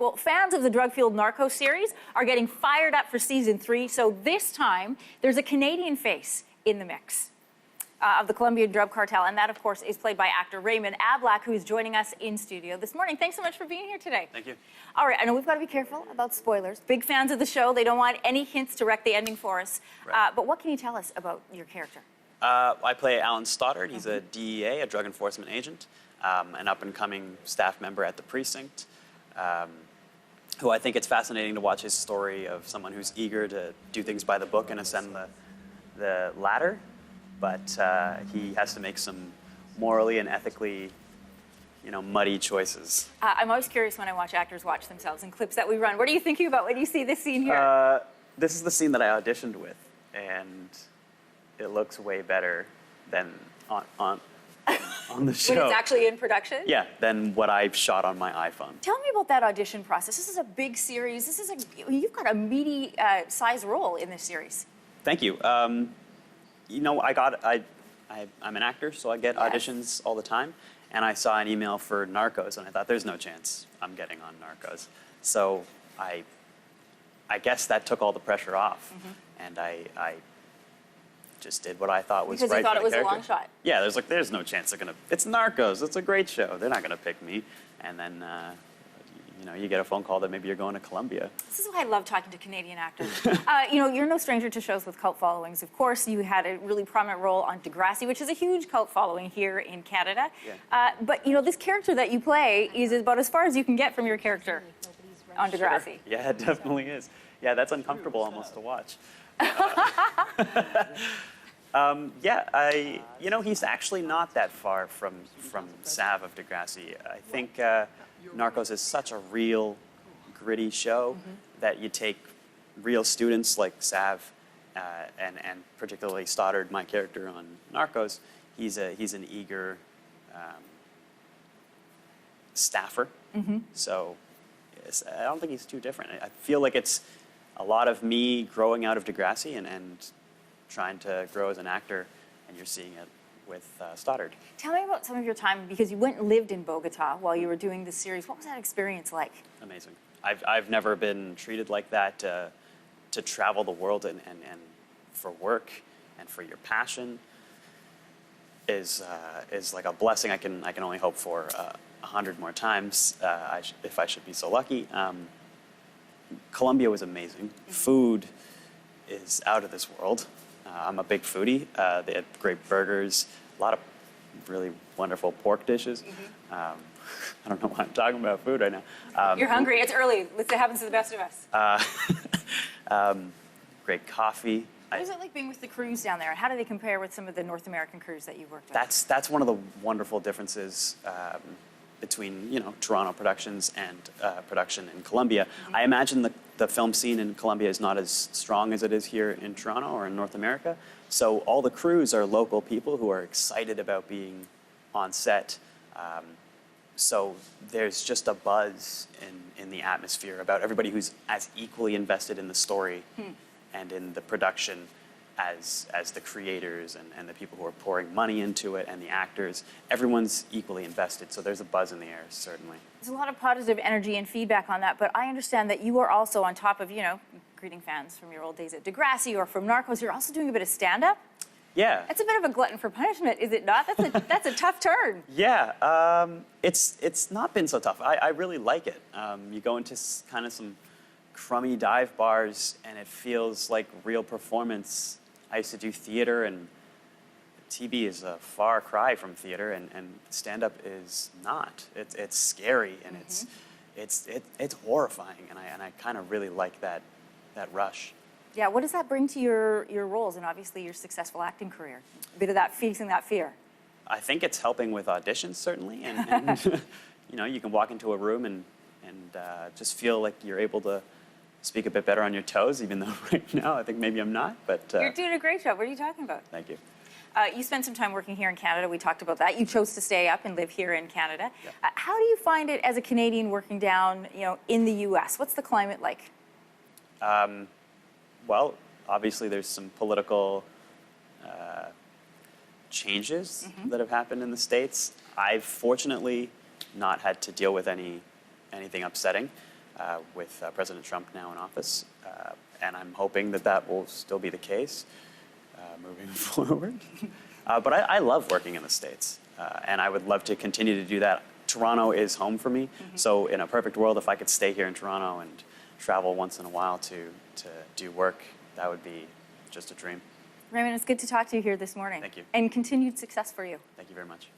Well, fans of the drug-fueled Narcos series are getting fired up for season 3, so this time there's a Canadian face in the mix of the Colombian drug cartel, and that, of course, is played by actor Raymond Ablack, who is joining us in studio this morning. Thanks so much for being here today. Thank you. All right, I know we've got to be careful about spoilers. Big fans of the show. They don't want any hints to wreck the ending for us. Right. But what can you tell us about your character? I play Alan Stoddard. He's a DEA, a drug enforcement agent, an up-and-coming staff member at the precinct, who I think it's fascinating to watch his story of someone who's eager to do things by the book and ascend the ladder, but he has to make some morally and ethically, muddy choices. I'm always curious when I watch actors watch themselves in clips that we run. What are you thinking about when you see this scene here? This is the scene that I auditioned with, and it looks way better than on the show. When it's actually in production? Yeah, than what I've shot on my iPhone. Tell me about that audition process. This is a big series. You've got a meaty size role in this series. Thank you. I'm an actor, so I get auditions all the time. And I saw an email for Narcos, and I thought, there's no chance I'm getting on Narcos. So I guess that took all the pressure off. Mm-hmm. And I just did what I thought was right for the character. Because you thought it was a long shot. Yeah, there's no chance they're gonna. It's Narcos. It's a great show. They're not gonna pick me. And then, you get a phone call that maybe you're going to Colombia. This is why I love talking to Canadian actors. You're no stranger to shows with cult followings. Of course, you had a really prominent role on Degrassi, which is a huge cult following here in Canada. Yeah. But this character that you play is about as far as you can get from your character on Degrassi. Sure. Yeah, it definitely is. Yeah, that's uncomfortable almost to watch. He's actually not that far from Sav of Degrassi. I think Narcos is such a real, gritty show that you take real students like Sav and particularly Stoddard, my character on Narcos. He's an eager staffer. So I don't think he's too different. I feel like it's a lot of me growing out of Degrassi and trying to grow as an actor, and you're seeing it with Stoddard. Tell me about some of your time, because you went and lived in Bogota while you were doing this series. What was that experience like? Amazing. I've never been treated like that. To travel the world and for work and for your passion is like a blessing I can only hope for 100 more times if I should be so lucky. Colombia was amazing. Food is out of this world. I'm a big foodie. They had great burgers, a lot of really wonderful pork dishes. I don't know why I'm talking about food right now. You're hungry. It's early. It happens to the best of us. Great coffee. What is it like being with the crews down there? How do they compare with some of the North American crews that you've worked with? That's one of the wonderful differences between Toronto productions and production in Colombia. I imagine the film scene in Colombia is not as strong as it is here in Toronto or in North America. So all the crews are local people who are excited about being on set. So there's just a buzz in the atmosphere about everybody who's as equally invested in the story and in the production as the creators and the people who are pouring money into it and the actors. Everyone's equally invested, so there's a buzz in the air, certainly. There's a lot of positive energy and feedback on that, but I understand that you are also on top of, greeting fans from your old days at Degrassi or from Narcos, you're also doing a bit of stand-up? Yeah. That's a bit of a glutton for punishment, is it not? That's a tough turn. Yeah, it's not been so tough. I really like it. You go into kind of some crummy dive bars and it feels like real performance. I used to do theater, and TV is a far cry from theater, and stand-up is not. It's scary, and it's horrifying, and I kind of really like that rush. Yeah, what does that bring to your roles and obviously your successful acting career? A bit of that facing that fear. I think it's helping with auditions, certainly, and you can walk into a room and just feel like you're able to speak a bit better on your toes, even though right now I think maybe I'm not. But you're doing a great job. What are you talking about? Thank you. You spent some time working here in Canada. We talked about that. You chose to stay up and live here in Canada. Yeah. How do you find it as a Canadian working down, in the U.S.? What's the climate like? Well, obviously there's some political changes that have happened in the States. I've fortunately not had to deal with anything upsetting. with President Trump now in office. And I'm hoping that that will still be the case moving forward. But I love working in the States, and I would love to continue to do that. Toronto is home for me, so in a perfect world, if I could stay here in Toronto and travel once in a while to do work, that would be just a dream. Raymond, it's good to talk to you here this morning. Thank you. And continued success for you. Thank you very much.